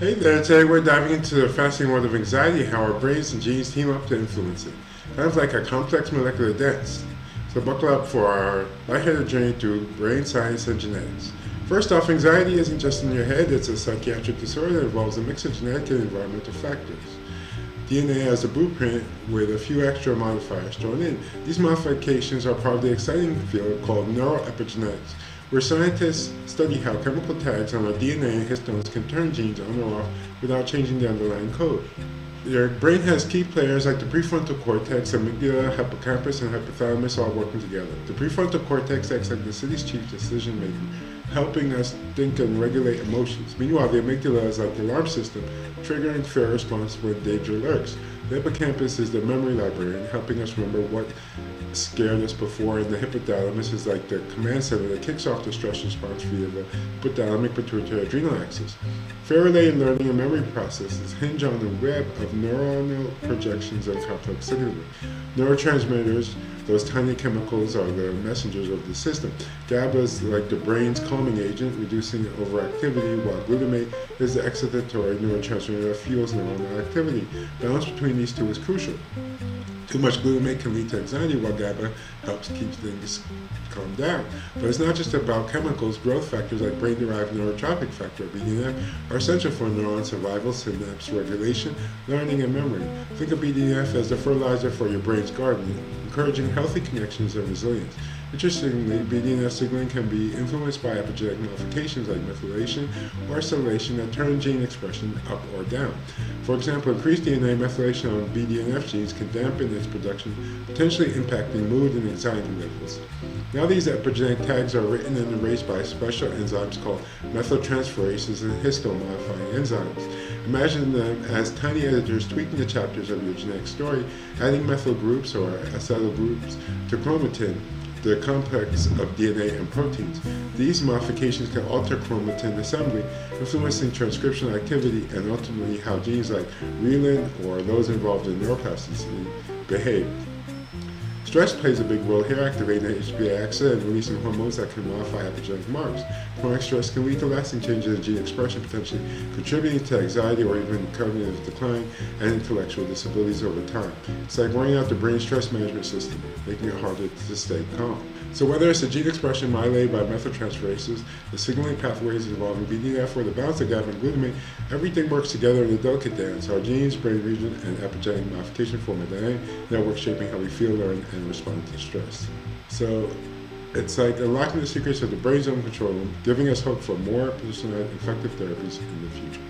Hey there, today we're diving into the fascinating world of anxiety, how our brains and genes team up to influence it. Kind of like a complex molecular dance. So buckle up for our lightheaded journey through brain science and genetics. First off, anxiety isn't just in your head, it's a psychiatric disorder that involves a mix of genetic and environmental factors. DNA has a blueprint with a few extra modifiers thrown in. These modifications are part of the exciting field called neuroepigenetics, where scientists study how chemical tags on our DNA and histones can turn genes on or off without changing the underlying code. Your brain has key players like the prefrontal cortex, amygdala, hippocampus, and hypothalamus all working together. The prefrontal cortex acts like the city's chief decision maker, helping us think and regulate emotions. Meanwhile, the amygdala is like the alarm system, triggering fear response when danger lurks. The hippocampus is the memory librarian, helping us remember what scared us before, and the hypothalamus is like the command center that kicks off the stress response via the hypothalamic pituitary adrenal axis. Fear-related learning and memory processes hinge on the web of neuronal projections and complex signaling. Neurotransmitters, those tiny chemicals, are the messengers of the system. GABA is like the brain's calming agent, reducing overactivity, while glutamate is the excitatory neurotransmitter that fuels neuronal activity. Balance between these two is crucial. Too much glutamate can lead to anxiety, while GABA helps keep things calm down. But it's not just about chemicals. Growth factors like brain-derived neurotrophic factor, BDNF, are essential for neuron survival, synapse regulation, learning, and memory. Think of BDNF as the fertilizer for your brain's garden, encouraging healthy connections and resilience. Interestingly, BDNF signaling can be influenced by epigenetic modifications like methylation or acylation that turn gene expression up or down. For example, increased DNA methylation on BDNF genes can dampen its production, potentially impacting mood and anxiety levels. Now these epigenetic tags are written and erased by special enzymes called methyltransferases and histone-modifying enzymes. Imagine them as tiny editors tweaking the chapters of your genetic story, adding methyl groups or acyl groups to chromatin, the complex of DNA and proteins. These modifications can alter chromatin assembly, influencing transcriptional activity and ultimately how genes like renin or those involved in neuroplasticity behave. Stress plays a big role here, activating the HPA axis and releasing hormones that can modify epigenetic marks. Chronic stress can lead to lasting changes in gene expression, potentially contributing to anxiety or even cognitive decline and intellectual disabilities over time. It's like wearing out the brain stress management system, making it harder to stay calm. So whether it's the gene expression modulated by methyltransferases, the signaling pathways involving BDNF, or the balance of GABA and glutamate, everything works together in a delicate dance. Our genes, brain region, and epigenetic modification form a dynamic network shaping how we feel, learn, and respond to stress. So it's like unlocking the secrets of the brain's own control room, giving us hope for more personalized, effective therapies in the future.